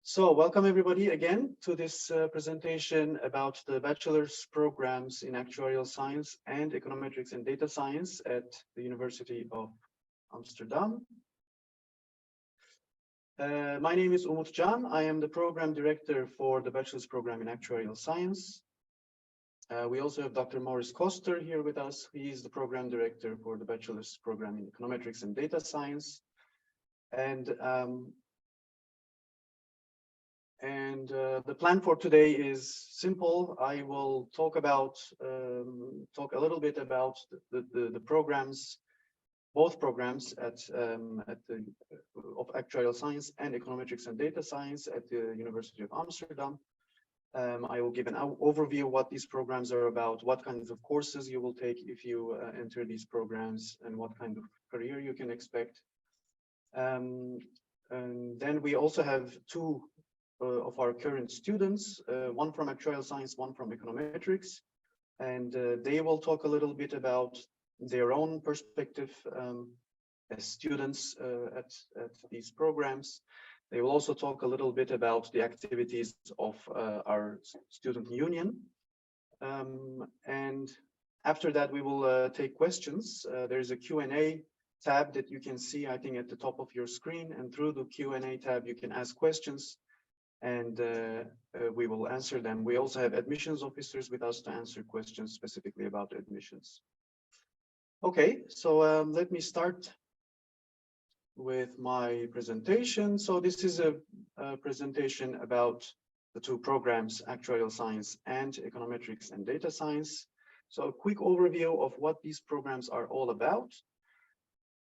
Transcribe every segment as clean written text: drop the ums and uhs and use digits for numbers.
So welcome everybody again to this presentation about the bachelor's programs in Actuarial Science and Econometrics and Data Science at the University of Amsterdam. My name is Umut Can. I am the program director for the bachelor's program in Actuarial Science. We also have Dr. Maurice Koster here with us. He is the program director for the bachelor's program in Econometrics and Data Science. And the plan for today is simple. I will talk a little bit about the programs, both programs of Actuarial Science and Econometrics and Data Science at the University of Amsterdam. I will give an overview of what these programs are about, what kinds of courses you will take if you enter these programs, and what kind of career you can expect. And then we also have two of our current students, one from Actuarial Science, one from Econometrics, and they will talk a little bit about their own perspective as students at these programs. They will also talk a little bit about the activities of our student union. And after that, we will take questions. There's a Q&A tab that you can see, I think, at the top of your screen, and through the Q&A tab, you can ask questions and we will answer them. We also have admissions officers with us to answer questions specifically about admissions. Okay, so let me start with my presentation. So this is a presentation about the two programs, Actuarial Science and Econometrics and Data Science. So a quick overview of what these programs are all about.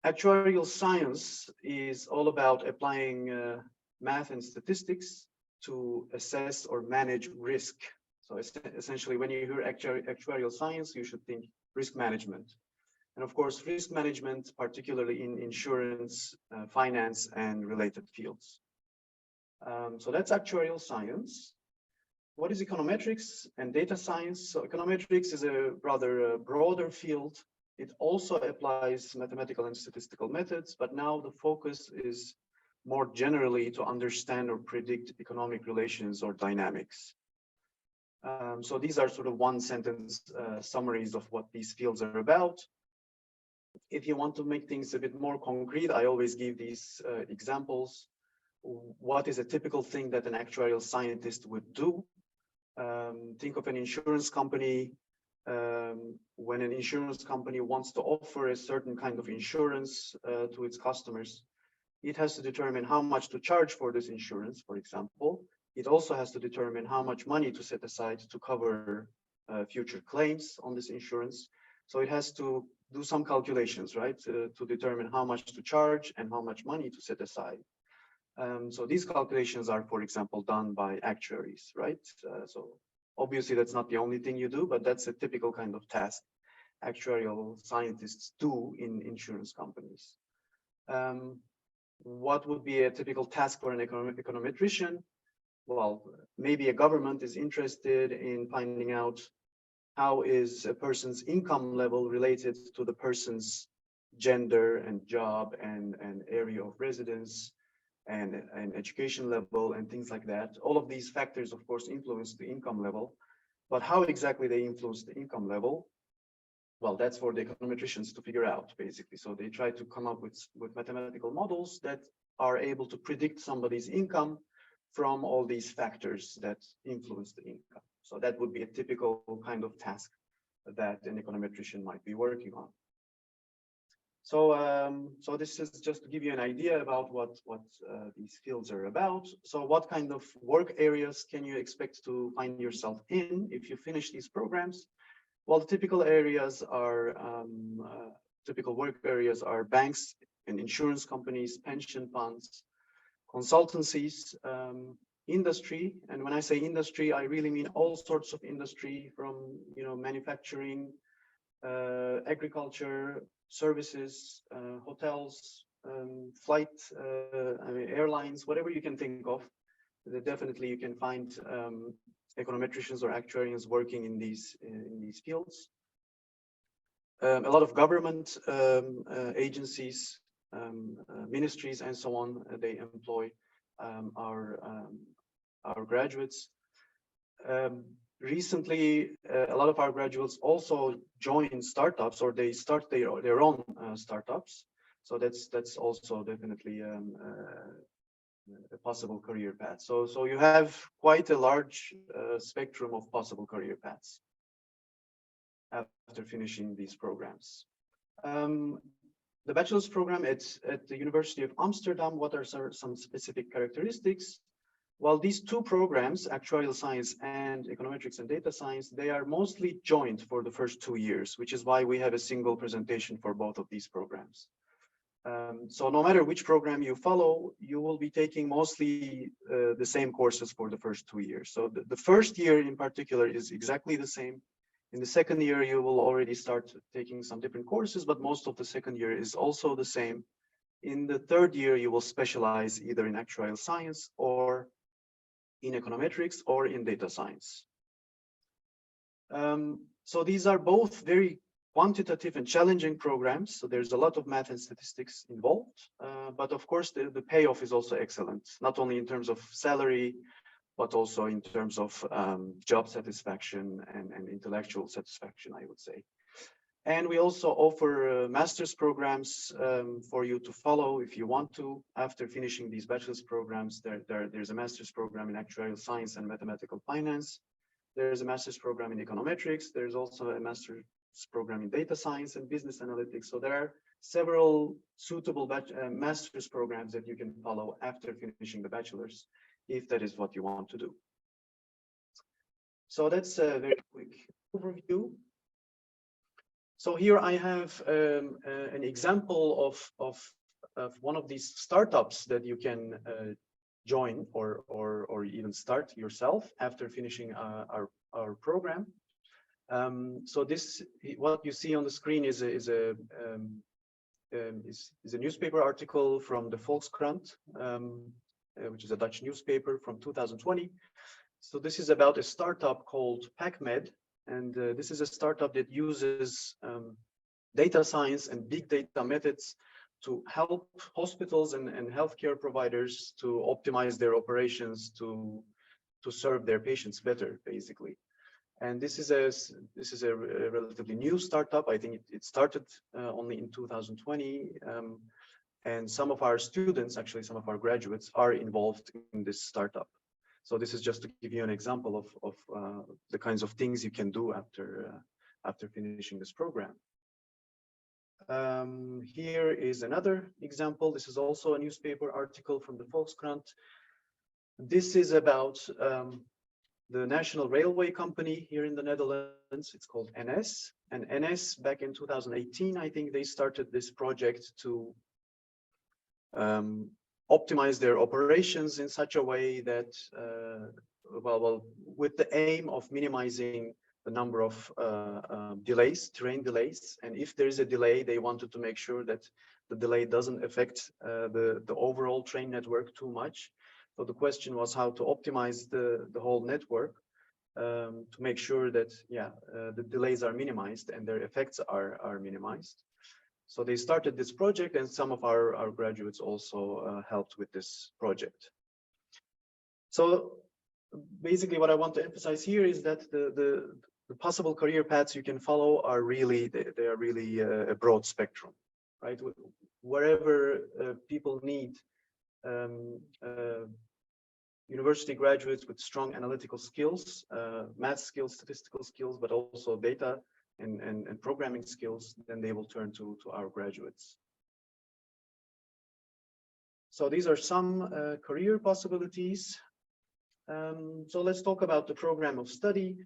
Actuarial Science is all about applying math and statistics to assess or manage risk. So essentially, when you hear actuarial science, you should think risk management. And of course, risk management, particularly in insurance, finance, and related fields. So that's actuarial science. What is econometrics and data science? So econometrics is a rather broader field. It also applies mathematical and statistical methods, but now the focus is more generally to understand or predict economic relations or dynamics. So these are sort of one sentence summaries of what these fields are about. If you want to make things a bit more concrete, I always give these examples. What is a typical thing that an actuarial scientist would do? Think of an insurance company. When an insurance company wants to offer a certain kind of insurance to its customers, it has to determine how much to charge for this insurance, for example. It also has to determine how much money to set aside to cover future claims on this insurance. So it has to do some calculations, right, to determine how much to charge and how much money to set aside. So these calculations are, for example, done by actuaries, right? So obviously that's not the only thing you do, but that's a typical kind of task actuarial scientists do in insurance companies. What would be a typical task for an econometrician? Well, maybe a government is interested in finding out how is a person's income level related to the person's gender and job and area of residence and education level and things like that. All of these factors, of course, influence the income level, but how exactly they influence the income level? Well, that's for the econometricians to figure out, basically. So they try to come up with mathematical models that are able to predict somebody's income from all these factors that influence the income. So that would be a typical kind of task that an econometrician might be working on. So, so this is just to give you an idea about what these fields are about. So what kind of work areas can you expect to find yourself in if you finish these programs? Well, the typical areas are, typical work areas are banks and insurance companies, pension funds, consultancies, industry. And when I say industry, I really mean all sorts of industry from, manufacturing, agriculture, services, hotels, flight, airlines, whatever you can think of. Definitely you can find econometricians or actuarians working in these fields. A lot of government agencies, ministries, and so on, they employ our graduates. Recently, a lot of our graduates also join startups, or they start their own startups. So that's also definitely a possible career path. So you have quite a large spectrum of possible career paths after finishing these programs. The bachelor's program at the University of Amsterdam, what are some specific characteristics? While these two programs, Actuarial Science and Econometrics and Data Science, they are mostly joint for the first 2 years, which is why we have a single presentation for both of these programs. So no matter which program you follow, you will be taking mostly the same courses for the first 2 years. So the first year in particular is exactly the same. In the second year, you will already start taking some different courses, but most of the second year is also the same. In the third year, you will specialize either in actuarial science or in econometrics or in data science. So these are both very quantitative and challenging programs. So there's a lot of math and statistics involved, but of course the payoff is also excellent, not only in terms of salary, but also in terms of job satisfaction and intellectual satisfaction, I would say. And we also offer master's programs for you to follow if you want to. After finishing these bachelor's programs, there's a master's program in actuarial science and mathematical finance. There's a master's program in econometrics. There's also a master's program in data science and business analytics. So there are several suitable master's programs that you can follow after finishing the bachelor's, if that is what you want to do. So that's a very quick overview. So here I have an example of one of these startups that you can join or even start yourself after finishing our program. So this, what you see on the screen is a newspaper article from the Volkskrant, which is a Dutch newspaper from 2020. So this is about a startup called PacMed. And this is a startup that uses data science and big data methods to help hospitals and healthcare providers to optimize their operations to serve their patients better, basically. And this is a relatively new startup. I think it started only in 2020. And some of our students, actually some of our graduates, are involved in this startup. So this is just to give you an example of the kinds of things you can do after finishing this program. Here is another example. This is also a newspaper article from the Volkskrant. This is about the National Railway Company here in the Netherlands. It's called NS. And NS, back in 2018, I think they started this project to optimize their operations in such a way that, with the aim of minimizing the number of delays, train delays. And if there is a delay, they wanted to make sure that the delay doesn't affect the overall train network too much. So the question was how to optimize the whole network to make sure that, the delays are minimized and their effects are minimized. So they started this project, and some of our graduates also helped with this project. So basically what I want to emphasize here is that the possible career paths you can follow are really, they are really a broad spectrum, right? Wherever people need university graduates with strong analytical skills, math skills, statistical skills, but also data and programming skills, then they will turn to our graduates. So these are some career possibilities. So let's talk about the program of study.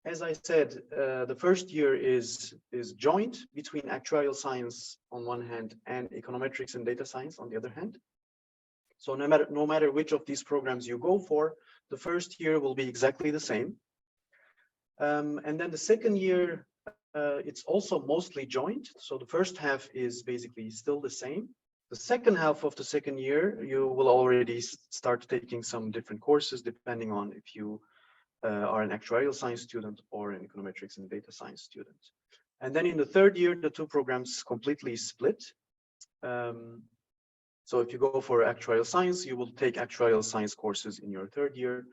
As I said, the first year is joint between actuarial science on one hand and econometrics and data science on the other hand. So no matter which of these programs you go for, the first year will be exactly the same. And then the second year, it's also mostly joint. So the first half is basically still the same. The second half of the second year, you will already start taking some different courses depending on if you are an actuarial science student or an econometrics and data science student. And then in the third year, the two programs completely split. So if you go for actuarial science, you will take actuarial science courses in your third year.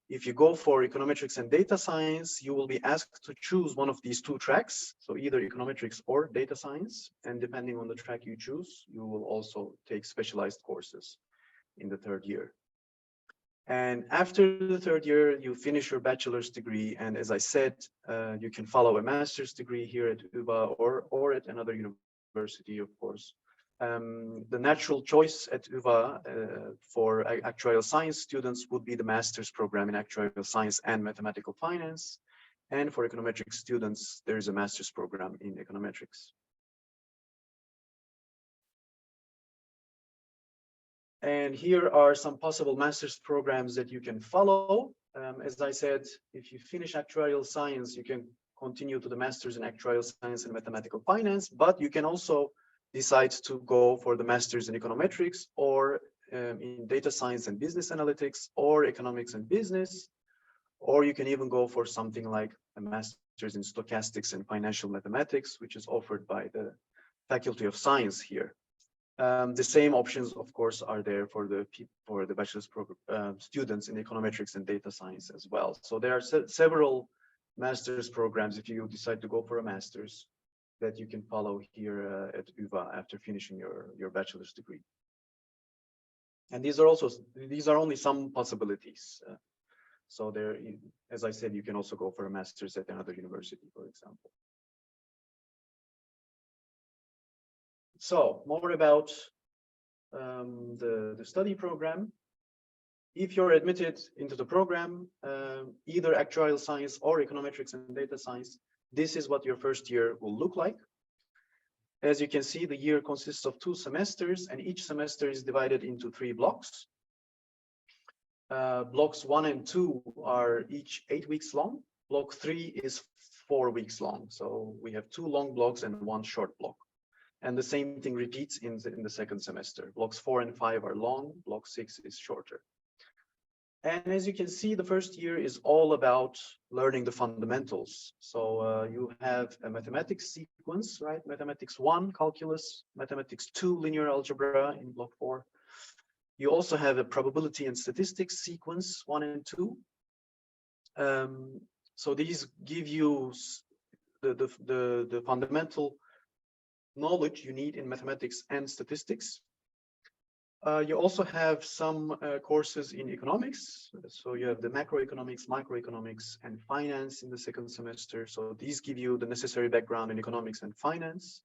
If you go for econometrics and data science, you will be asked to choose one of these two tracks. So either econometrics or data science. And depending on the track you choose, you will also take specialized courses in the third year. And after the third year, you finish your bachelor's degree. And as I said, you can follow a master's degree here at UvA or at another university, of course. The natural choice at UvA for actuarial science students would be the master's program in actuarial science and mathematical finance. And for econometrics students, there is a master's program in econometrics. And here are some possible master's programs that you can follow. As I said, if you finish actuarial science, you can continue to the master's in actuarial science and mathematical finance, but you can also decide to go for the master's in econometrics or in data science and business analytics or economics and business, or you can even go for something like a master's in stochastics and financial mathematics, which is offered by the Faculty of Science here. The same options, of course, are there for the bachelor's program students in econometrics and data science as well. So there are several master's programs if you decide to go for a master's that you can follow here at UvA after finishing your bachelor's degree. And these are only some possibilities. So there, as I said, you can also go for a master's at another university, for example. So more about the study program. If you're admitted into the program, either actuarial science or econometrics and data science, this is what your first year will look like. As you can see, the year consists of 2 semesters, and each semester is divided into 3 blocks. Blocks 1 and 2 are each 8 weeks long. Block 3 is 4 weeks long. So we have 2 long blocks and 1 short block. And the same thing repeats in the second semester. Blocks 4 and 5 are long, block 6 is shorter. And as you can see, the first year is all about learning the fundamentals. So you have a mathematics sequence, right? Mathematics 1, calculus, mathematics 2, linear algebra in block 4. You also have a probability and statistics sequence 1 and 2. So these give you the fundamental knowledge you need in mathematics and statistics. You also have some courses in economics. So you have the macroeconomics, microeconomics, and finance in the second semester. So these give you the necessary background in economics and finance.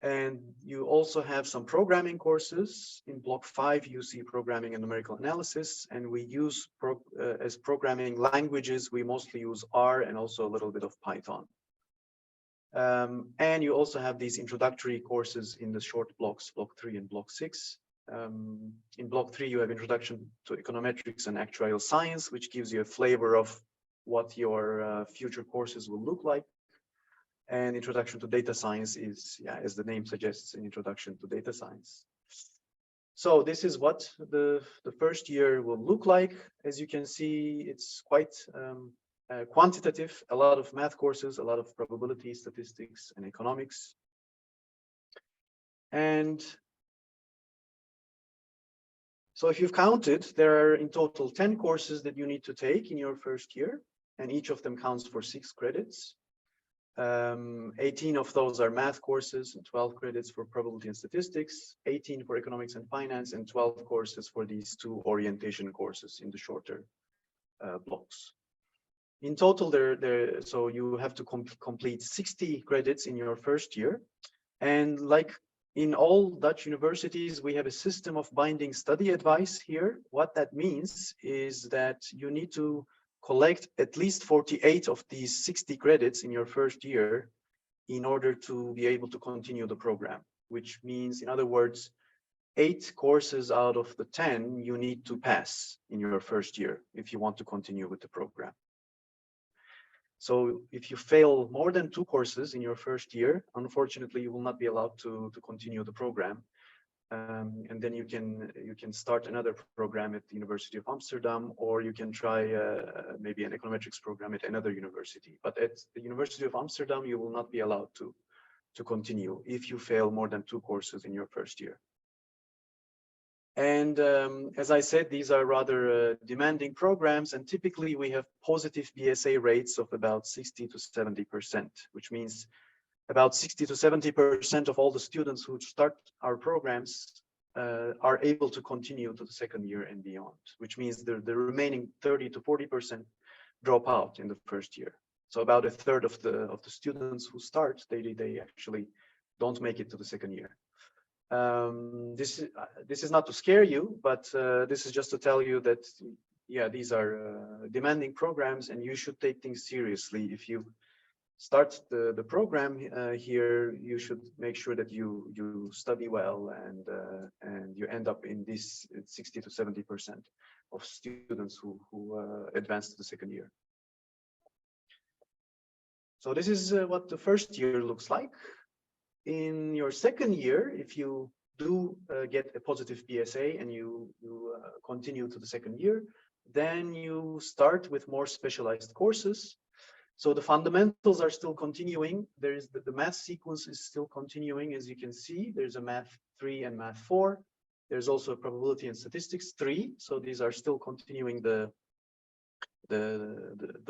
And you also have some programming courses. In block 5, you see programming and numerical analysis. And we use, as programming languages, we mostly use R and also a little bit of Python. And you also have these introductory courses in the short blocks, block 3 and block 6. In block 3, you have introduction to econometrics and actuarial science, which gives you a flavor of what your future courses will look like. And introduction to data science is, yeah, as the name suggests, an introduction to data science. So this is what the first year will look like. As you can see, it's quite quantitative, a lot of math courses, a lot of probability, statistics, and economics. And so if you've counted, there are in total 10 courses that you need to take in your first year, and each of them counts for 6 credits. 18 of those are math courses and 12 credits for probability and statistics, 18 for economics and finance, and 12 courses for these 2 orientation courses in the shorter blocks. In total, so you have to complete 60 credits in your first year. And like in all Dutch universities, we have a system of binding study advice here. What that means is that you need to collect at least 48 of these 60 credits in your first year in order to be able to continue the program, which means, in other words, 8 courses out of the 10 you need to pass in your first year if you want to continue with the program. So if you fail more than 2 courses in your first year, unfortunately, you will not be allowed to continue the program. And then you can start another program at the University of Amsterdam, or you can try maybe an econometrics program at another university. But at the University of Amsterdam, you will not be allowed to continue if you fail more than 2 courses in your first year. And as I said, these are rather demanding programs, and typically we have positive VSA rates of about 60 to 70%, which means about 60 to 70% of all the students who start our programs are able to continue to the second year and beyond, which means the remaining 30 to 40% drop out in the first year. So about a third of the students who start, they actually don't make it to the second year. This is not to scare you, but this is just to tell you that, yeah, these are demanding programs, and you should take things seriously. If you start the program here, you should make sure that you study well, and you end up in this 60 to 70% of students who advance to the second year. So this is what the first year looks like. In your second year, if you do get a positive PSA and you continue to the second year, then you start with more specialized courses. So the fundamentals are still continuing. There is the math sequence is still continuing, as you can see. There's a math 3 and math 4. There's also a probability and statistics 3. So these are still continuing the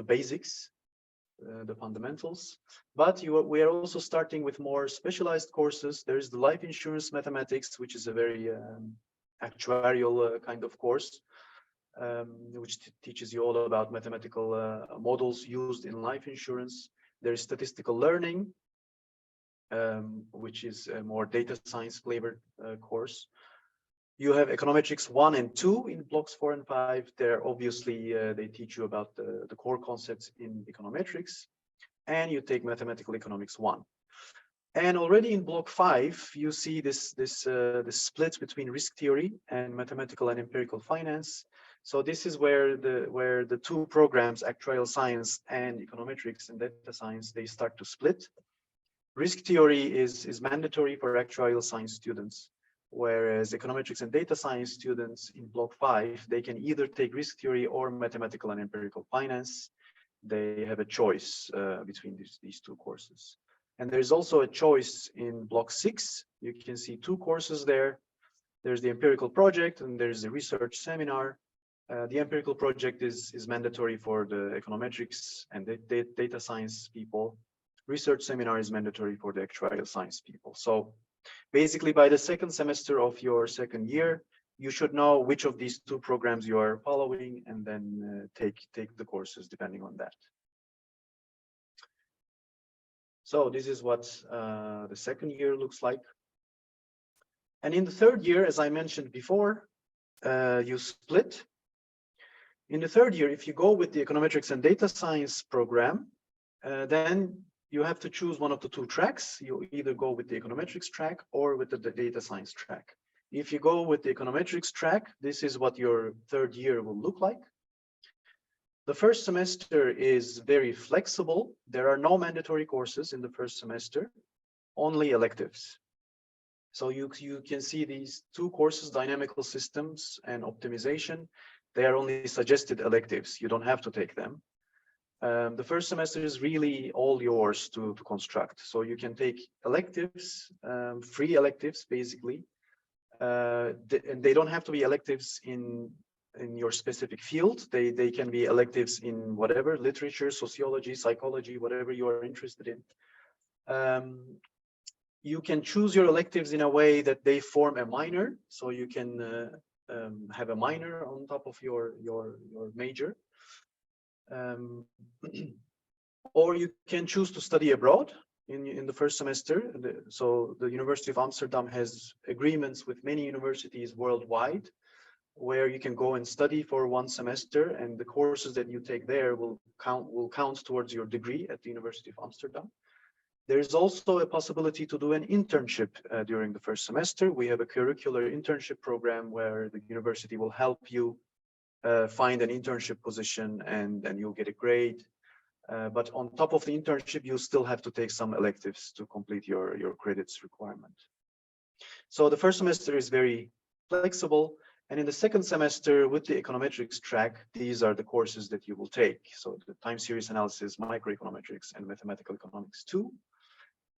basics, the fundamentals. But we are also starting with more specialized courses. There's the life insurance mathematics, which is a very actuarial kind of course. Which teaches you all about mathematical models used in life insurance. There's statistical learning, which is a more data science flavored course. You have Econometrics 1 and 2 in blocks 4 and 5. There obviously they teach you about the core concepts in econometrics, and you take mathematical economics 1. And already in block 5, you see this split between risk theory and mathematical and empirical finance. So this is where the two programs, Actuarial Science and Econometrics and Data Science, they start to split. Risk theory is mandatory for Actuarial Science students, whereas Econometrics and Data Science students in block 5, they can either take risk theory or mathematical and empirical finance. They have a choice between these two courses. And there's also a choice in block 6. You can see two courses there. There's the empirical project and there's the research seminar. The empirical project is mandatory for the econometrics and the data science people. Research seminar is mandatory for the actuarial science people. So basically by the second semester of your second year, you should know which of these two programs you are following, and then take the courses depending on that. So this is what the second year looks like. And in the third year, as I mentioned before, you split. In the third year, if you go with the econometrics and data science program, then you have to choose one of the two tracks. You either go with the econometrics track or with the data science track. If you go with the econometrics track, this is what your third year will look like. The first semester is very flexible. There are no mandatory courses in the first semester, only electives. So you can see these two courses, dynamical systems and optimization. They are only suggested electives. You don't have to take them. The first semester is really all yours to construct. So you can take electives, free electives, basically. And they don't have to be electives in your specific field. They can be electives in whatever, literature, sociology, psychology, whatever you are interested in. You can choose your electives in a way that they form a minor. So you can have a minor on top of your major. Or you can choose to study abroad in the first semester. So the University of Amsterdam has agreements with many universities worldwide where you can go and study for 1 semester, and the courses that you take there will count towards your degree at the University of Amsterdam. There is also a possibility to do an internship during the first semester. We have a curricular internship program where the university will help you find an internship position, and then you'll get a grade. But on top of the internship, you still have to take some electives to complete your credits requirement. So the first semester is very flexible. And in the second semester with the econometrics track, these are the courses that you will take. So the time series analysis, microeconometrics, and mathematical economics 2.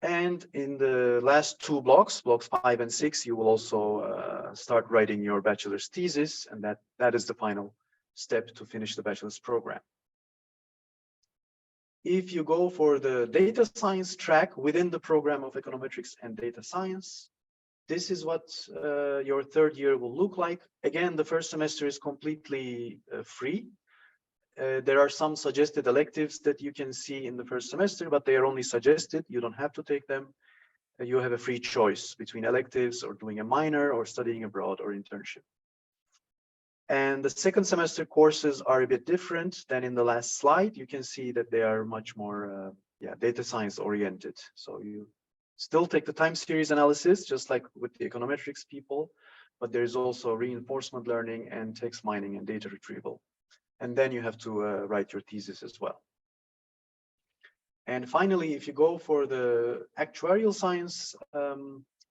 And in the last two blocks, blocks 5 and 6, you will also start writing your bachelor's thesis, and that is the final step to finish the bachelor's program. If you go for the data science track within the program of econometrics and data science, this is what your third year will look like. Again, the first semester is completely free. There are some suggested electives that you can see in the first semester, but they are only suggested. You don't have to take them. You have a free choice between electives or doing a minor or studying abroad or internship. And the second semester courses are a bit different than in the last slide. You can see that they are much more data science oriented. So you still take the time series analysis, just like with the econometrics people, but there is also reinforcement learning and text mining and data retrieval. And then you have to write your thesis as well. And finally, if you go for the actuarial science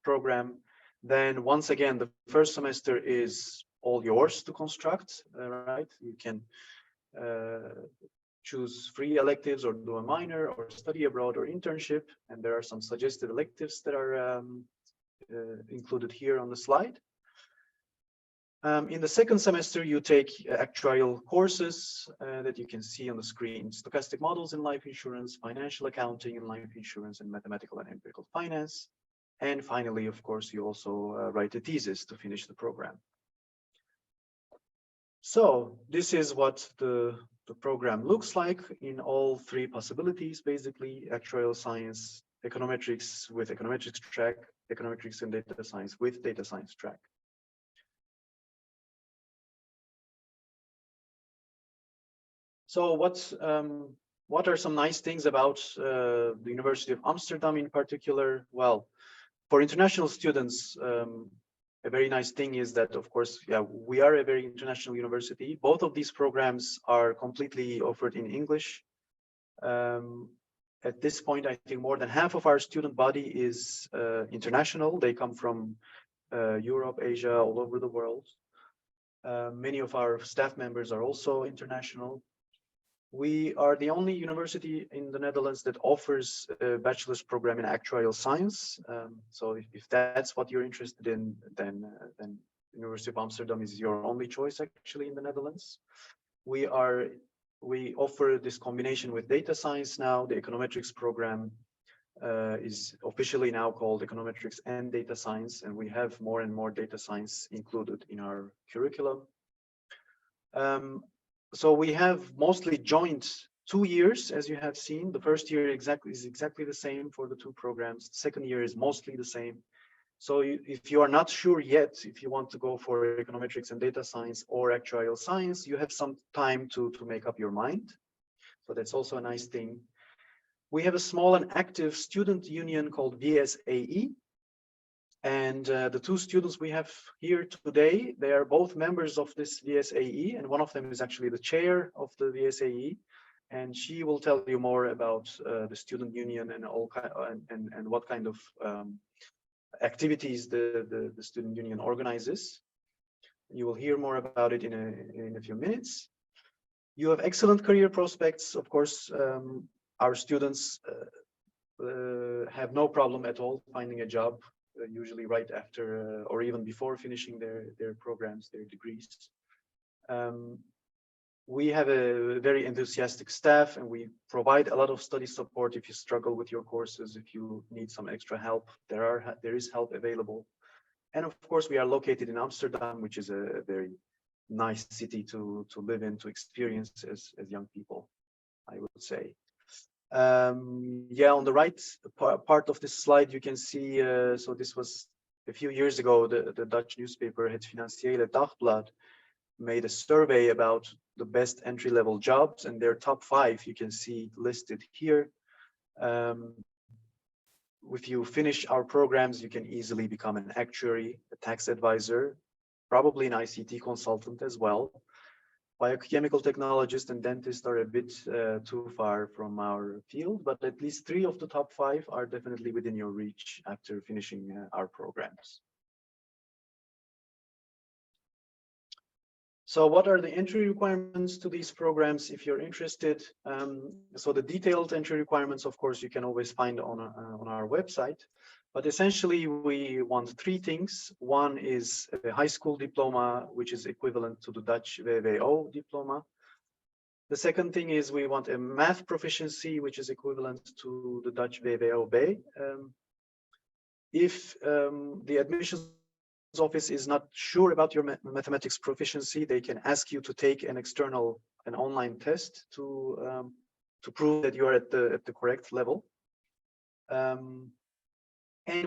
program, then once again, the first semester is all yours to construct, right? You can choose free electives or do a minor or study abroad or internship. And there are some suggested electives that are included here on the slide. In the second semester, you take actuarial courses that you can see on the screen: stochastic models in life insurance, financial accounting in life insurance, and mathematical and empirical finance. And finally, of course, you also write a thesis to finish the program. So this is what the program looks like in all three possibilities, basically: actuarial science, econometrics with econometrics track, econometrics and data science with data science track. So what are some nice things about the University of Amsterdam in particular? Well, for international students, a very nice thing is that, of course, we are a very international university. Both of these programs are completely offered in English. At this point, I think more than half of our student body is international. They come from Europe, Asia, all over the world. Many of our staff members are also international. We are the only university in the Netherlands that offers a bachelor's program in actuarial science. So if that's what you're interested in, then University of Amsterdam is your only choice actually in the Netherlands. We offer this combination with data science now. The econometrics program is officially now called Econometrics and Data Science, and we have more and more data science included in our curriculum. So we have mostly joined 2 years, as you have seen. The first year is exactly the same for the two programs. The second year is mostly the same. So if you are not sure yet, if you want to go for econometrics and data science or actuarial science, you have some time to make up your mind. So that's also a nice thing. We have a small and active student union called VSAE. And the two students we have here today, they are both members of this VSAE, and one of them is actually the chair of the VSAE, and she will tell you more about the student union and and what kind of activities the student union organizes. You will hear more about it in a few minutes. You have excellent career prospects. Of course, our students have no problem at all finding a job. Usually right after or even before finishing their programs, their degrees. We have a very enthusiastic staff, and we provide a lot of study support if you struggle with your courses, if you need some extra help. There is help available. And of course, we are located in Amsterdam, which is a very nice city to live in, to experience as young people, I would say. On the right part of this slide, you can see, so this was a few years ago, the Dutch newspaper Het Financiële Dagblad made a survey about the best entry-level jobs, and their top 5 you can see listed here. If you finish our programs, you can easily become an actuary, a tax advisor, probably an ICT consultant as well. Biochemical technologists and dentists are a bit too far from our field, but at least 3 of the top 5 are definitely within your reach after finishing our programs. So what are the entry requirements to these programs if you're interested? So the detailed entry requirements, of course, you can always find on our website. But essentially, we want three things. One is a high school diploma, which is equivalent to the Dutch VWO diploma. The second thing is we want a math proficiency, which is equivalent to the Dutch VWO-B. If the admissions office is not sure about your mathematics proficiency, they can ask you to take an online test to prove that you are at the correct level. And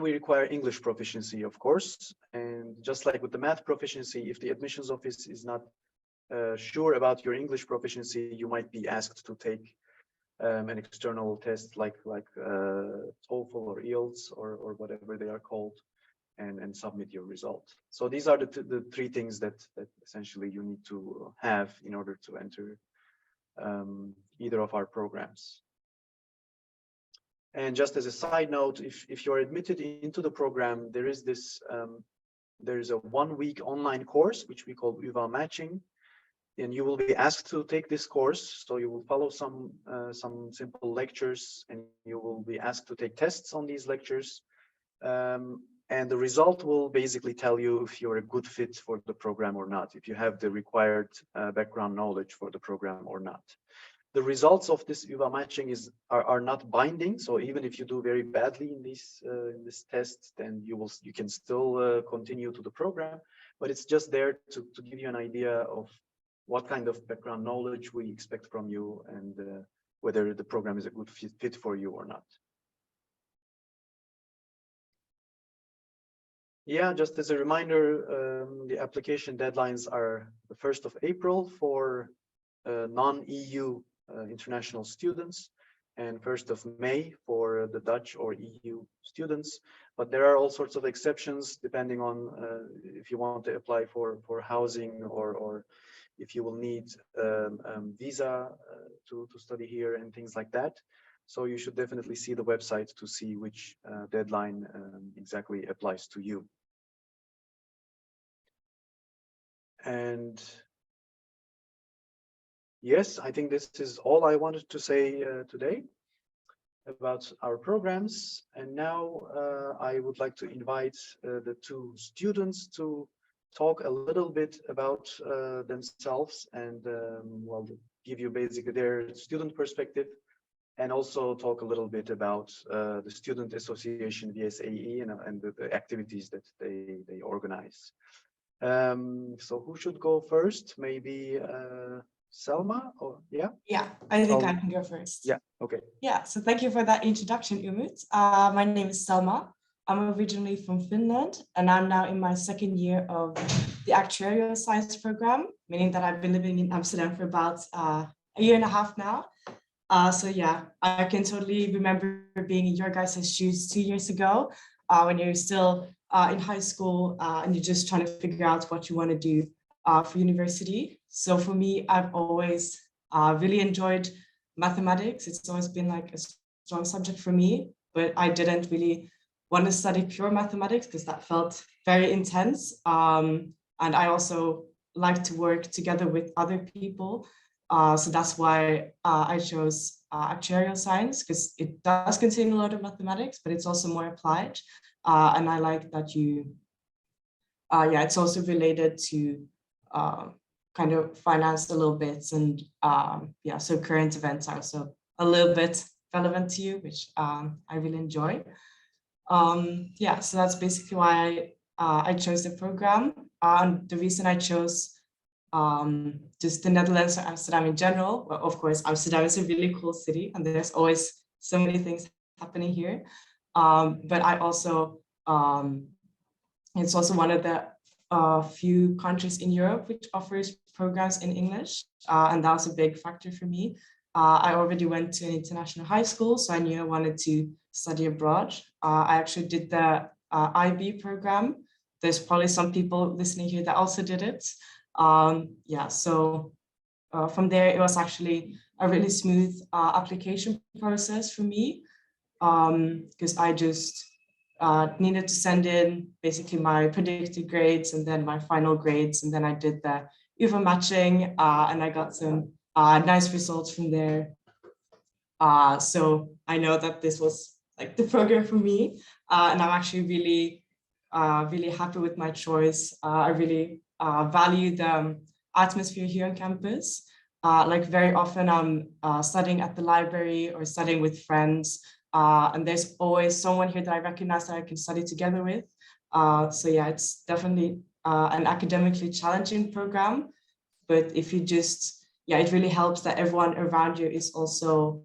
we require English proficiency, of course. And just like with the math proficiency, if the admissions office is not sure about your English proficiency, you might be asked to take an external test like TOEFL or IELTS or whatever they are called, and submit your result. So these are the three things that essentially you need to have in order to enter either of our programs. And just as a side note, if you're admitted into the program, there is a 1-week online course which we call UvA Matching, and you will be asked to take this course. So you will follow some simple lectures, and you will be asked to take tests on these lectures. And the result will basically tell you if you're a good fit for the program or not, if you have the required background knowledge for the program or not. The results of this UvA matching are not binding. So even if you do very badly in this test, then you can still continue to the program. But it's just there to give you an idea of what kind of background knowledge we expect from you, and whether the program is a good fit for you or not. Yeah, just as a reminder, the application deadlines are the 1st of April for non-EU international students, and 1st of May for the Dutch or EU students. But there are all sorts of exceptions depending on if you want to apply for housing, or if you will need visa to study here and things like that. So you should definitely see the website to see which deadline exactly applies to you. And yes, I think this is all I wanted to say today about our programs. And now I would like to invite the two students to talk a little bit about themselves, and well, give you basically their student perspective, and also talk a little bit about the Student Association VSAE and the activities that they organize. So who should go first? Maybe Selma, or yeah? Yeah, I think I can go first. Yeah, okay. Yeah, so thank you for that introduction, Umut. My name is Selma. I'm originally from Finland, and I'm now in my 2nd year of the Actuarial Science program, meaning that I've been living in Amsterdam for about a year and a half now. So yeah, I can totally remember being in your guys' shoes 2 years ago, when you're still in high school and you're just trying to figure out what you want to do for university. So for me, I've always really enjoyed mathematics. It's always been like a strong subject for me, but I didn't really want to study pure mathematics because that felt very intense. And I also like to work together with other people. So that's why I chose Actuarial Science, because it does contain a lot of mathematics, but it's also more applied. And I like that yeah, it's also related to kind of finance a little bit, and yeah, so current events are also a little bit relevant to you, which I really enjoy. Yeah, so that's basically why I chose the program. And the reason I chose just the Netherlands or Amsterdam in general, well, of course, Amsterdam is a really cool city, and there's always so many things happening here. But I also, it's also one of the few countries in Europe which offers programs in English, and that was a big factor for me. I already went to an international high school, so I knew I wanted to study abroad. I actually did the IB program. There's probably some people listening here that also did it. Yeah, so from there, it was actually a really smooth application process for me, because I just needed to send in basically my predicted grades and then my final grades, and then I did the UvA Matching, and I got some nice results from there. So I know that this was like the program for me, and I'm actually really, really happy with my choice. I really value the atmosphere here on campus. Like very often I'm studying at the library or studying with friends, and there's always someone here that I recognize that I can study together with. So yeah, it's definitely an academically challenging program, but if you just, yeah, it really helps that everyone around you is also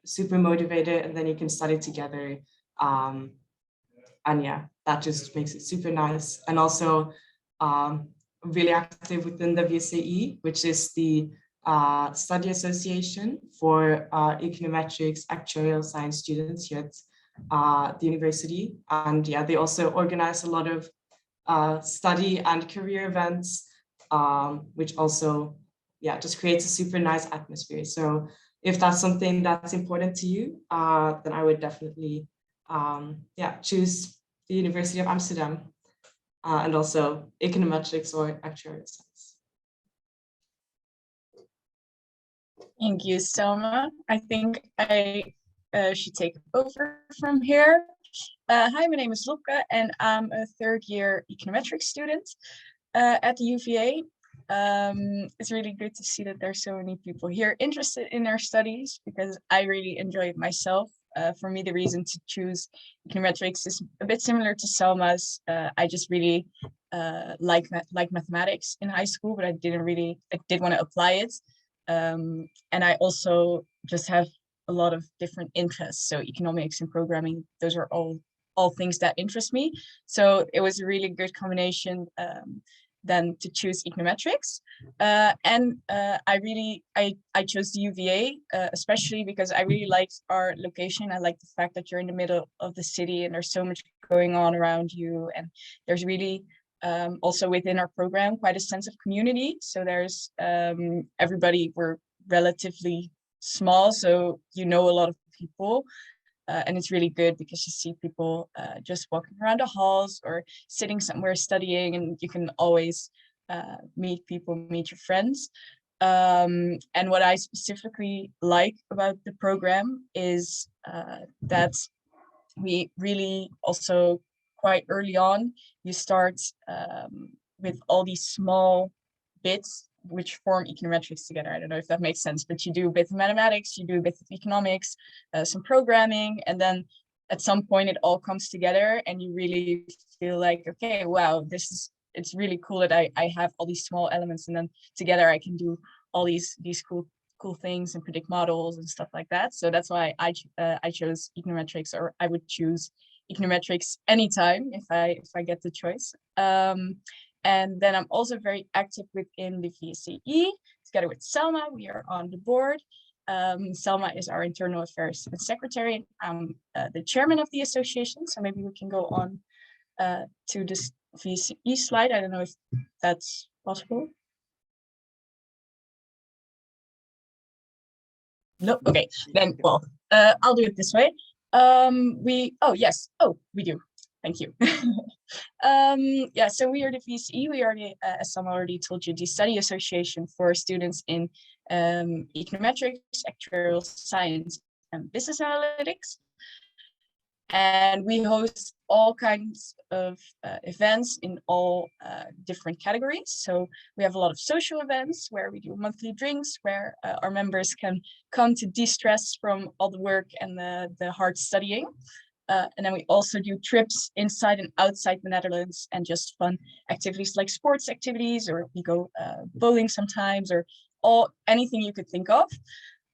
super motivated, and then you can study together. And yeah, that just makes it super nice. And also really active within the VSAE, which is the study association for Econometrics Actuarial Science students here at the university. And yeah, they also organize a lot of study and career events, which also, yeah, just creates a super nice atmosphere. So if that's something that's important to you, then I would definitely, yeah, choose the University of Amsterdam, and also Econometrics or Actuarial Science. Thank you, Selma. I think I should take over from here. Hi, my name is Lopke, and I'm a third-year econometrics student at the UvA. It's really good to see that there's so many people here interested in their studies, because I really enjoy it myself. For me, the reason to choose econometrics is a bit similar to Selma's. I just really like mathematics in high school, but I did want to apply it. And I also just have a lot of different interests. So economics and programming, those are all things that interest me. So it was a really good combination then to choose econometrics. I chose the UvA, especially because I really liked our location. I like the fact that you're in the middle of the city and there's so much going on around you. And there's really also within our program quite a sense of community. So there's everybody, we're relatively small, so you know a lot of people. And it's really good because you see people just walking around the halls or sitting somewhere studying, and you can always meet people, meet your friends. And what I specifically like about the program is that we really also quite early on, you start with all these small bits which form econometrics together. I don't know if that makes sense, but you do a bit of mathematics, you do a bit of economics, some programming, and then at some point it all comes together and you really feel like, okay, wow, it's really cool that I have all these small elements, and then together I can do all these cool things and predict models and stuff like that. So that's why I chose econometrics, or I would choose econometrics anytime if I get the choice. And then I'm also very active within the VSAE. Together with Selma, we are on the board. Selma is our internal affairs secretary. I'm the chairman of the association. So maybe we can go on to this VSAE slide. I don't know if that's possible. No, okay, then, well, I'll do it this way. We do. Thank you. Yeah, so we are the VSAE. We are the, as Sam already told you, the study association for students in econometrics, actuarial science, and business analytics. And we host all kinds of events in all different categories. So we have a lot of social events where we do monthly drinks, where our members can come to de-stress from all the work and the hard studying. And then we also do trips inside and outside the Netherlands, and just fun activities like sports activities, or we go bowling sometimes, or anything you could think of.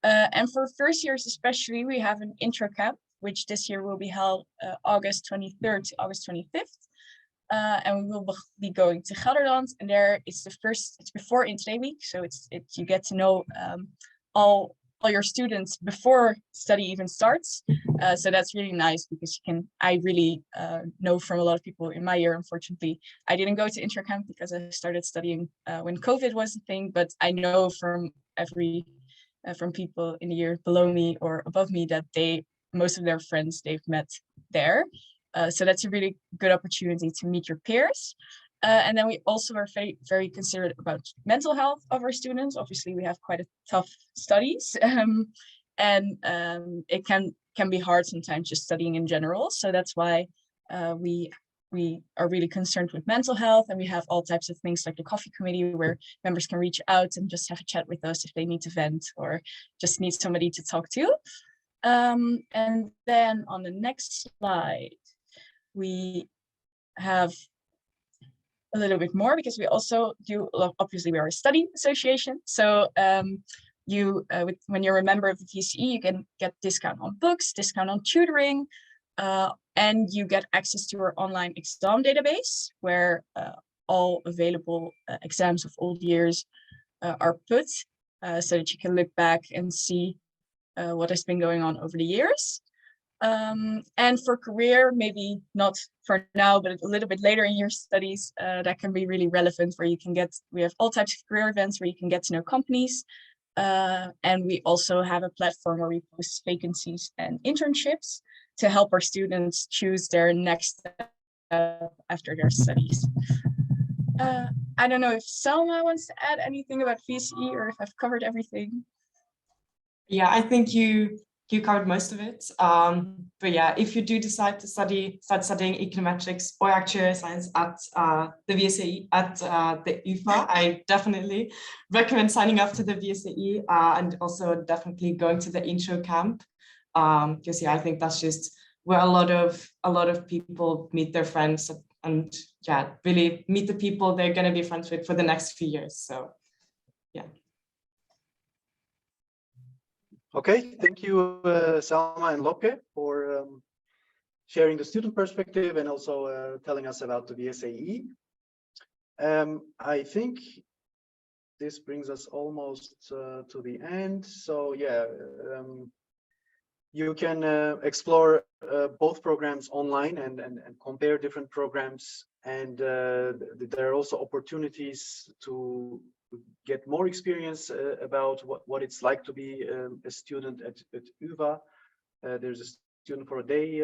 And for first years especially, we have an intro camp, which this year will be held August 23rd to August 25th. And we will be going to Gelderland, and there it's before Intray Week, so you get to know all your students before study even starts. So that's really nice, because I really know from a lot of people in my year. Unfortunately, I didn't go to intercamp because I started studying when COVID was a thing, but I know from from people in the year below me or above me that most of their friends they've met there. So that's a really good opportunity to meet your peers. And then we also are very, very considerate about mental health of our students. Obviously, we have quite a tough studies, and it can be hard sometimes just studying in general. So that's why we are really concerned with mental health, and we have all types of things like the coffee committee where members can reach out and just have a chat with us if they need to vent or just need somebody to talk to. And then on the next slide, we have a little bit more because we also do, obviously we are a study association. So when you're a member of the VSAE, you can get discount on books, discount on tutoring, and you get access to our online exam database where all available exams of all years are put so that you can look back and see what has been going on over the years. And for career, maybe not for now, but a little bit later in your studies, that can be really relevant where you can we have all types of career events where you can get to know companies. And we also have a platform where we post vacancies and internships to help our students choose their next step after their studies. I don't know if Selma wants to add anything about VSAE or if I've covered everything. Yeah, I think you covered most of it. But yeah, if you do decide to start studying econometrics or actuarial science at the VSAE, at the UvA, I definitely recommend signing up to the VSAE and also definitely going to the intro camp. Because yeah, I think that's just where a lot of people meet their friends and yeah, really meet the people they're going to be friends with for the next few years. So yeah. Okay, thank you, Salma and Lopke, for sharing the student perspective and also telling us about the VSAE. I think this brings us almost to the end. So yeah, you can explore both programs online and compare different programs. And there are also opportunities to get more experience about what it's like to be a student at UvA. There's a student for a day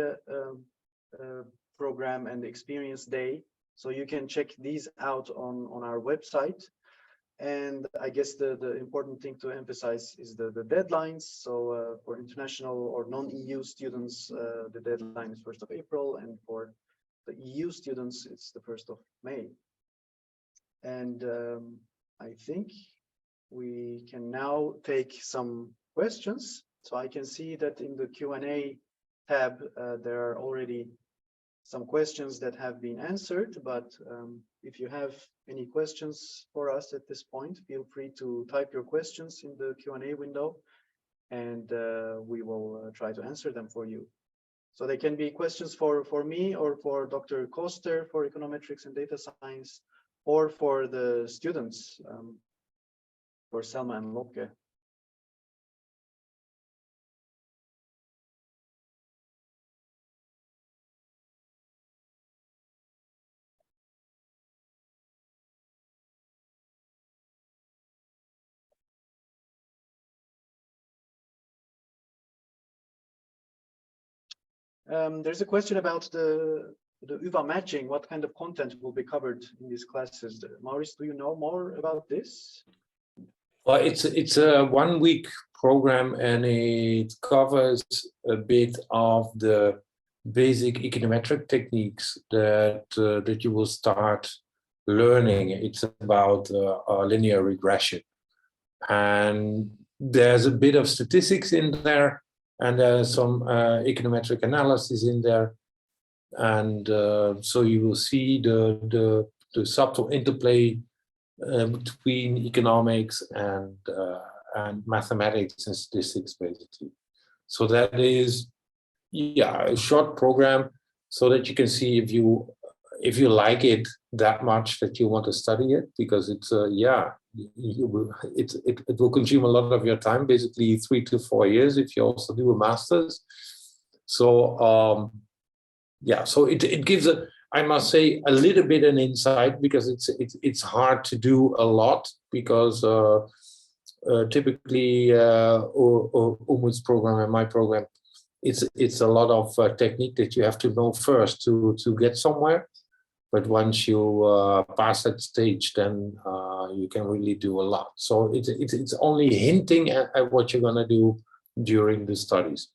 program and experience day. So you can check these out on our website. And I guess the important thing to emphasize is the deadlines. So for international or non-EU students, the deadline is 1st of April. And for the EU students, it's the 1st of May. And I think we can now take some questions. So I can see that in the Q&A tab, there are already some questions that have been answered, but if you have any questions for us at this point, feel free to type your questions in the Q&A window and we will try to answer them for you. So they can be questions for me or for Dr. Koster for econometrics and data science, or for the students, for Selma and Lopke. There's a question about the UvA matching. What kind of content will be covered in these classes? Maurice, do you know more about this? Well, it's a 1-week program and it covers a bit of the basic econometric techniques that you will start learning. It's about linear regression, and there's a bit of statistics in there, and there's some econometric analysis in there, and so you will see the subtle interplay between economics and mathematics and statistics, basically. So that is, yeah, a short program so that you can see if you like it that much that you want to study it, because it's it will consume a lot of your time, basically 3 to 4 years if you also do a master's. So yeah, so it gives I must say, a little bit an insight, because it's hard to do a lot, because typically Umut's program and my program, it's a lot of technique that you have to know first to get somewhere. But once you pass that stage, then you can really do a lot. So it's only hinting at what you're gonna do during the studies.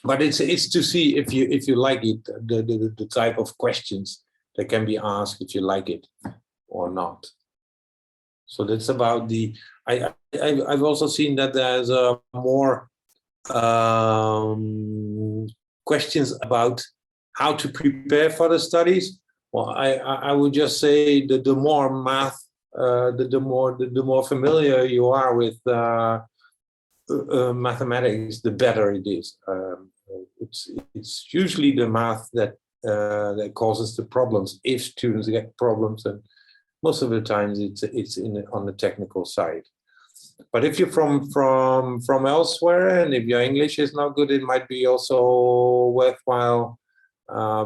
But it's to see if you like it, the type of questions that can be asked, if you like it or not. So that's about the. I've also seen that there's more questions about how to prepare for the studies. Well, I would just say that the more math, the more familiar you are with mathematics, the better it is. It's usually the math that causes the problems. If students get problems, and most of the times it's on the technical side. But if you're from elsewhere, and if your English is not good, it might be also worthwhile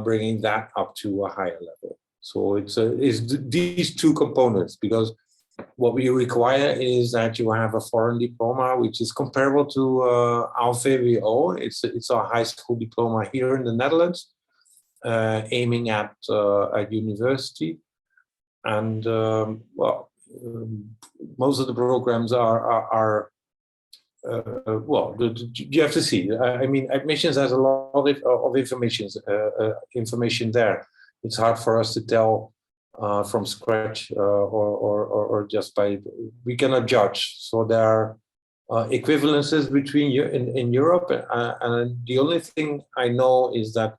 bringing that up to a higher level. So it's these two components, because what we require is that you have a foreign diploma, which is comparable to our VWO. It's a high school diploma here in the Netherlands, aiming at university. And most of the programs are well, you have to see. I mean, admissions has a lot of information there. It's hard for us to tell from scratch or just by, we cannot judge. So there are equivalences between you in Europe, and the only thing I know is that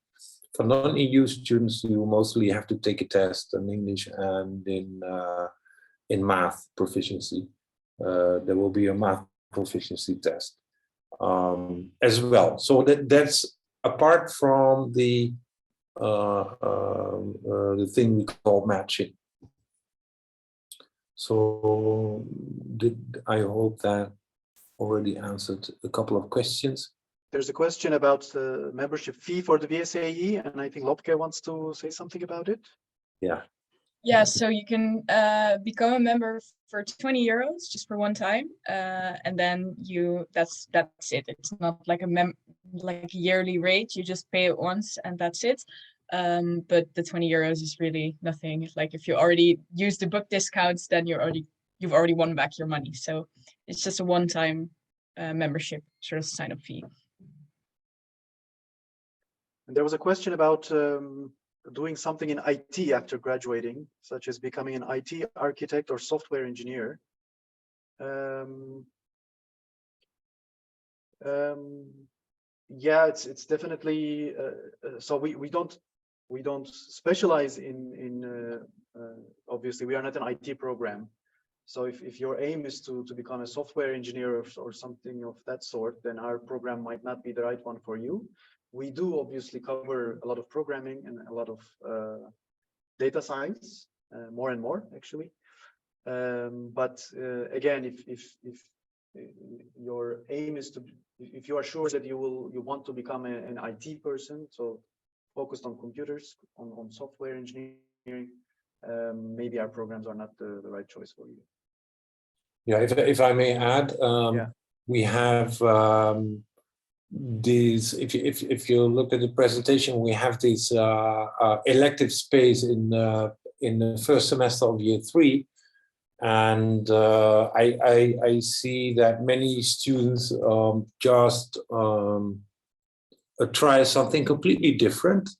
for non-EU students, you mostly have to take a test in English and in math proficiency. There will be a math proficiency test as well. So that's apart from the thing we call matching. So I hope that already answered a couple of questions. There's a question about the membership fee for the VSAE, and I think Lopke wants to say something about it. Yeah. Yeah, so you can become a member for 20 euros just for one time, and then that's it. It's not like a yearly rate. You just pay it once and that's it. But the 20 euros is really nothing. Like if you already use the book discounts, then you've already won back your money. So it's just a one-time membership sort of sign-up fee. And there was a question about doing something in IT after graduating, such as becoming an IT architect or software engineer. Yeah, it's definitely so we don't specialize in obviously we are not an IT program. So if your aim is to become a software engineer or something of that sort, then our program might not be the right one for you. We do obviously cover a lot of programming and a lot of data science, more and more actually. But again, if your aim is if you are sure that you want to become an IT person, so focused on computers, on software engineering, maybe our programs are not the right choice for you. Yeah, if I may add, we have these. If you look at the presentation, we have this elective space in the first semester of year 3, and I see that many students just try something completely different,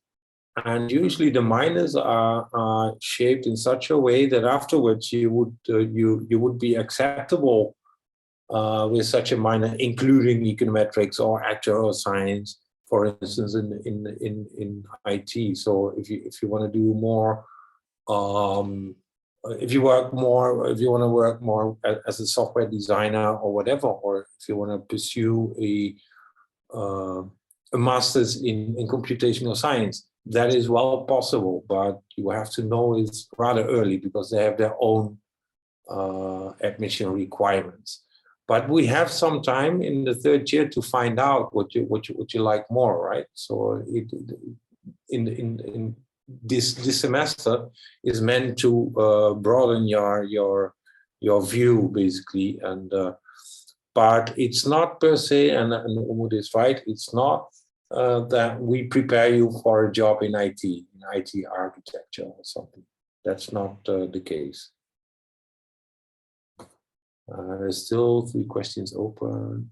and usually the minors are shaped in such a way that afterwards you would be acceptable with such a minor, including econometrics or actuarial science, for instance, in IT. So if you want to do more, if you want to work more as a software designer or whatever, or if you want to pursue a master's in computational science, that is well possible, but you have to know it's rather early because they have their own admission requirements. But we have some time in the 3rd year to find out what you like more, right? So in this semester is meant to broaden your view basically, and but it's not per se, and Umut is right, it's not that we prepare you for a job in IT architecture or something. That's not the case. There's still 3 questions open.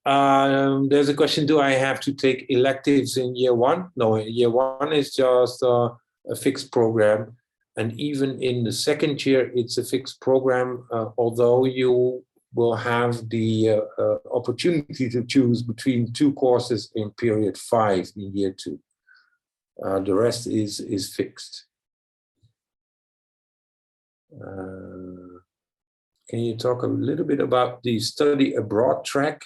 There's a question, do I have to take electives in year 1? No, year 1 is just a fixed program. And even in the second year, it's a fixed program, although you will have the opportunity to choose between 2 courses in period 5 in year 2. The rest is fixed. Can you talk a little bit about the study abroad track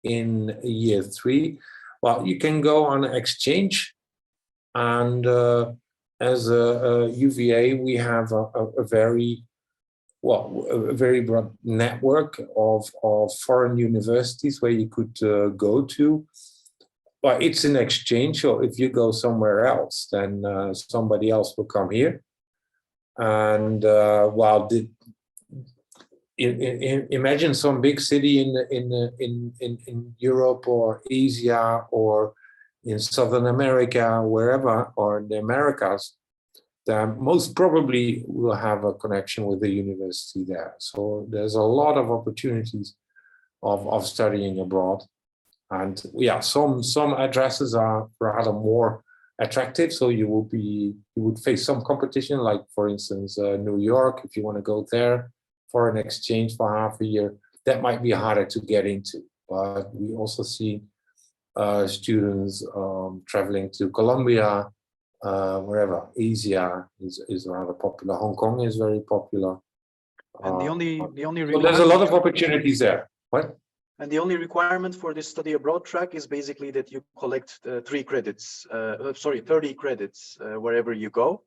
in year 3? Well, you can go on an exchange, and as a UvA, we have a very broad network of foreign universities where you could go to. But it's an exchange, so if you go somewhere else, then somebody else will come here. And imagine some big city in Europe or Asia or in Southern America, wherever, or the Americas, then most probably will have a connection with the university there. So there's a lot of opportunities of studying abroad. And yeah, some addresses are rather more attractive, so you would face some competition, like for instance New York. If you want to go there for an exchange for half a year, that might be harder to get into. But we also see students traveling to Colombia, wherever. Asia is rather popular. Hong Kong is very popular. And the only so there's a lot of opportunities there. What? And the only requirement for this study abroad track is basically that you collect 30 credits wherever you go.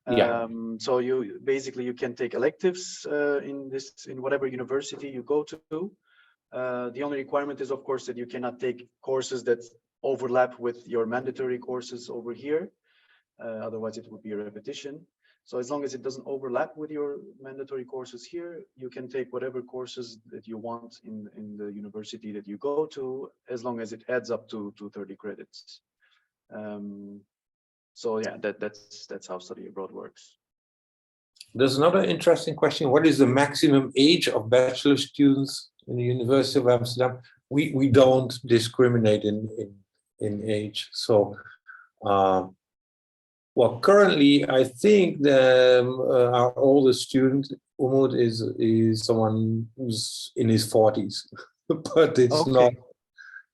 Yeah. So you can take electives in whatever university you go to. The only requirement is, of course, that you cannot take courses that overlap with your mandatory courses over here. Otherwise, it would be a repetition. So as long as it doesn't overlap with your mandatory courses here, you can take whatever courses that you want in the university that you go to, as long as it adds up to 30 credits. So yeah, that's how study abroad works. There's another interesting question. What is the maximum age of bachelor students in the University of Amsterdam? We don't discriminate in age. So well, currently, I think our oldest student, Umut, is someone who's in his 40s, but it's not.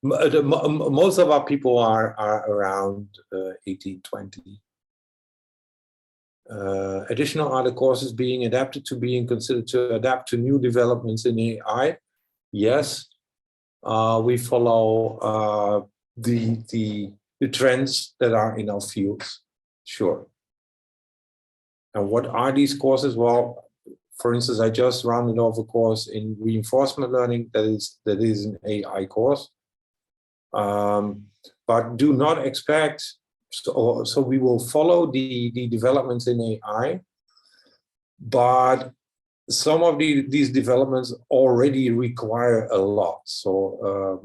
Most of our people are around 18, 20. Additional other courses being considered to adapt to new developments in AI. Yes, we follow the trends that are in our fields. Sure. And what are these courses? Well, for instance, I just rounded off a course in reinforcement learning that is an AI course. But do not expect, so we will follow the developments in AI, but some of these developments already require a lot. So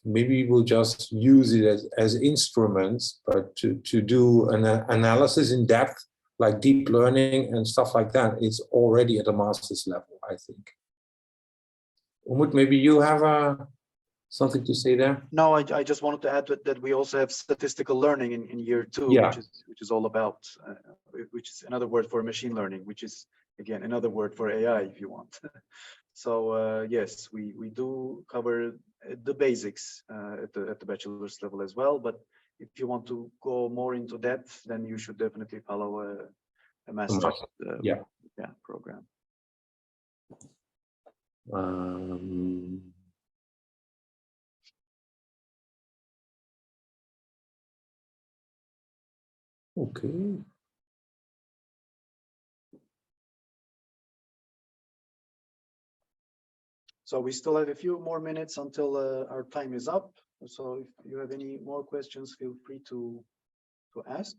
maybe we'll just use it as instruments, but to do an analysis in depth, like deep learning and stuff like that, it's already at a master's level, I think. Umut, maybe you have something to say there? No, I just wanted to add that we also have statistical learning in year 2, yeah. which is all about, which is another word for machine learning, which is again another word for AI, if you want. So yes, we do cover the basics at the bachelor's level as well. But if you want to go more into depth, then you should definitely follow a master's program. Okay. So we still have a few more minutes until our time is up. So if you have any more questions, feel free to ask.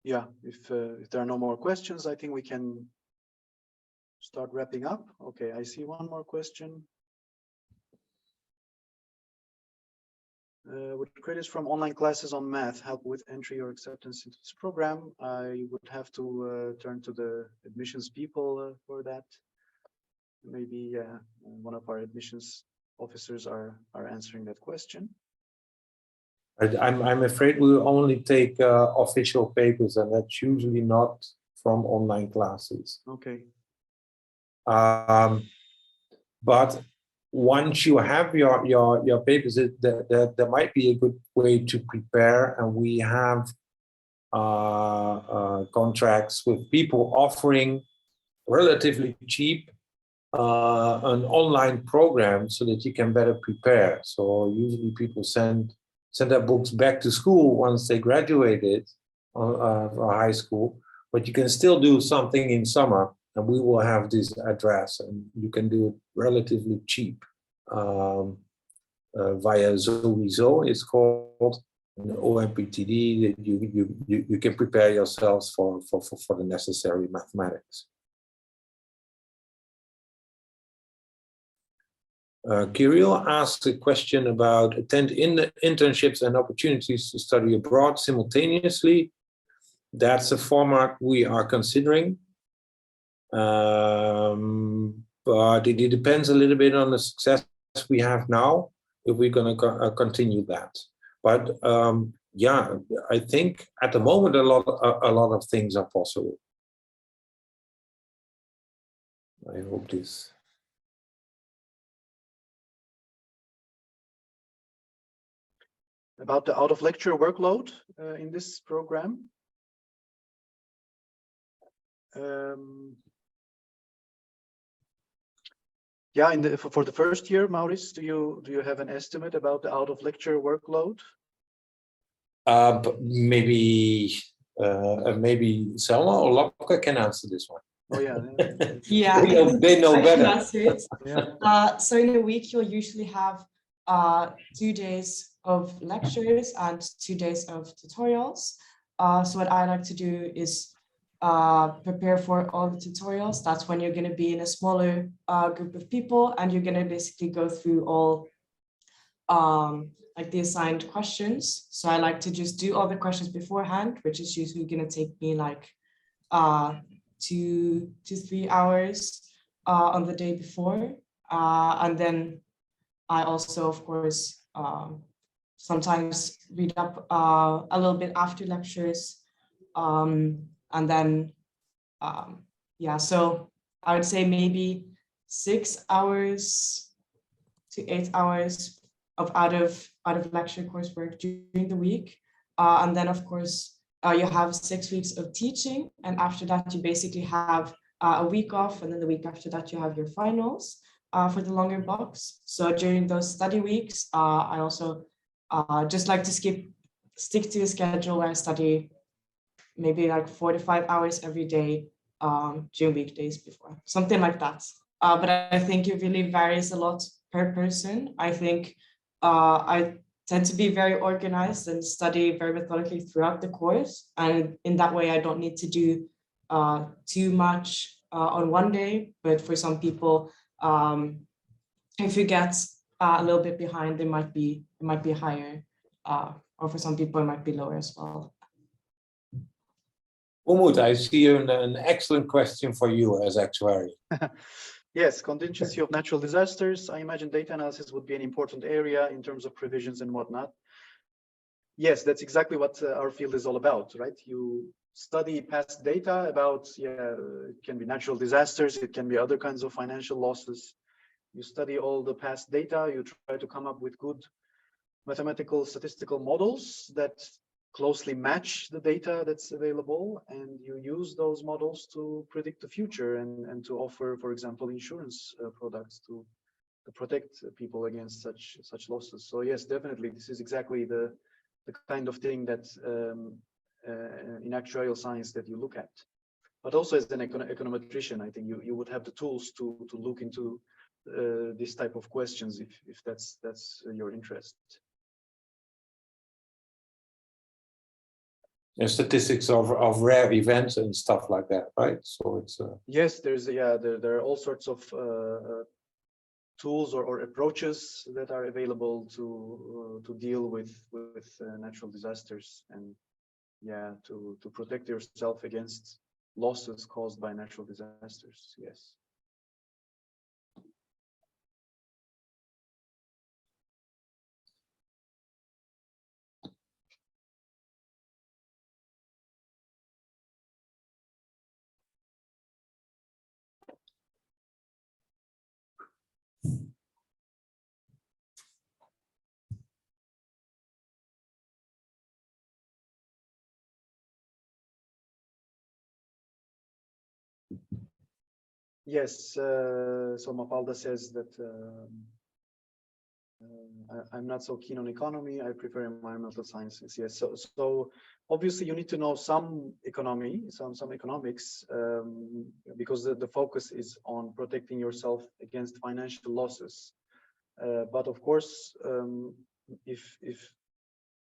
Yeah, if there are no more questions, I think we can start wrapping up. Okay, I see one more question. Would credits from online classes on math help with entry or acceptance into this program? I would have to turn to the admissions people for that. Maybe one of our admissions officers are answering that question. I'm afraid we only take official papers, and that's usually not from online classes. Okay. But once you have your papers, there might be a good way to prepare, and we have contracts with people offering relatively cheap an online program so that you can better prepare. So usually people send their books back to school once they graduated or high school, but you can still do something in summer, and we will have this address, and you can do it relatively cheap via Sowieso, it's called, an OMPTD. You can prepare yourselves for the necessary mathematics. Kirill asks a question about attend internships and opportunities to study abroad simultaneously. That's a format we are considering. But it depends a little bit on the success we have now, if we're going to continue that. But yeah, I think at the moment a lot of things are possible. I hope this. About the out of lecture workload in this program. Yeah, for the first year, Maurice, do you have an estimate about the out of lecture workload? Maybe Selma or Lopke can answer this one. Oh yeah. Yeah, they know better. Yeah. So in a week, you'll usually have 2 days of lectures and 2 days of tutorials. So what I like to do is prepare for all the tutorials. That's when you're going to be in a smaller group of people, and you're going to basically go through all like the assigned questions. So I like to just do all the questions beforehand, which is usually going to take me like 2 to 3 hours on the day before. And then I also, of course, sometimes read up a little bit after lectures. And then, yeah, so I would say maybe 6 hours to 8 hours of out of lecture coursework during the week. And then, of course, you have 6 weeks of teaching. And after that, you basically have a week off. And then the week after that, you have your finals for the longer blocks. So during those study weeks, I also just like to stick to a schedule where I study maybe like 4 to 5 hours every day during weekdays before, something like that. But I think it really varies a lot per person. I think I tend to be very organized and study very methodically throughout the course. And in that way, I don't need to do too much on one day. But for some people, if you get a little bit behind, it might be higher. Or for some people, it might be lower as well. Umut, I see an excellent question for you as actuary. Yes, contingency of natural disasters. I imagine data analysis would be an important area in terms of provisions and whatnot. Yes, that's exactly what our field is all about, right? You study past data about, it can be natural disasters, it can be other kinds of financial losses. You study all the past data, you try to come up with good mathematical statistical models that closely match the data that's available, and you use those models to predict the future and to offer, for example, insurance products to protect people against such losses. So yes, definitely, this is exactly the kind of thing that in actuarial science that you look at. But also as an econometrician, I think you would have the tools to look into this type of questions if that's your interest. And statistics of rare events and stuff like that, right? So it's yes, there are all sorts of tools or approaches that are available to deal with natural disasters, and to protect yourself against losses caused by natural disasters. Yes. Yes, so Mafalda says that I'm not so keen on economy. I prefer environmental sciences. Yes, so obviously you need to know some economy, some economics, because the focus is on protecting yourself against financial losses. But of course, if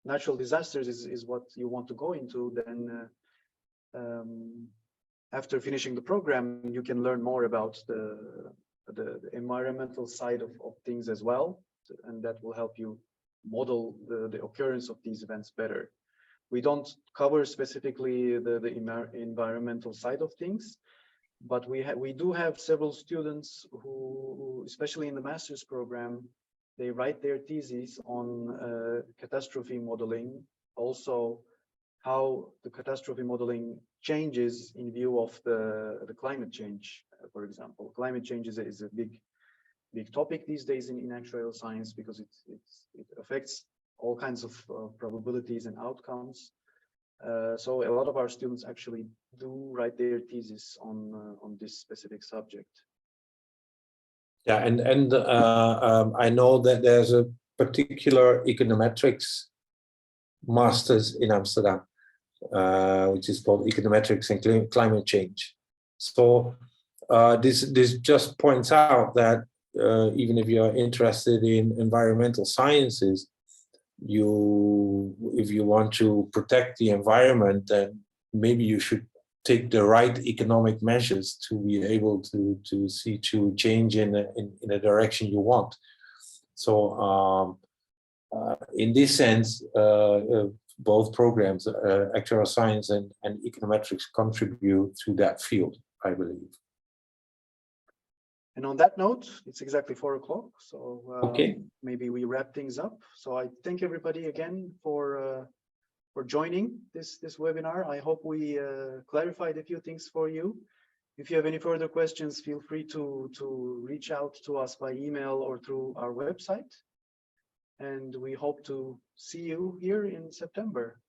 natural disasters is what you want to go into, then after finishing the program, you can learn more about the environmental side of things as well, and that will help you model the occurrence of these events better. We don't cover specifically the environmental side of things, but we do have several students who, especially in the master's program, they write their theses on catastrophe modeling, also how the catastrophe modeling changes in view of the climate change. For example, climate change is a big topic these days in actuarial science, because it affects all kinds of probabilities and outcomes. So a lot of our students actually do write their thesis on this specific subject. Yeah, and I know that there's a particular econometrics masters in Amsterdam, which is called Econometrics and Climate Change. So this just points out that even if you're interested in environmental sciences, if you want to protect the environment, then maybe you should take the right economic measures to be able to see to change in a direction you want. So in this sense, both programs, Actuarial Science and Econometrics, contribute to that field, I believe. And on that note, it's exactly 4 o'clock. So okay, maybe we wrap things up. So I thank everybody again for joining this webinar. I hope we clarified a few things for you. If you have any further questions, feel free to reach out to us by email or through our website. And we hope to see you here in September.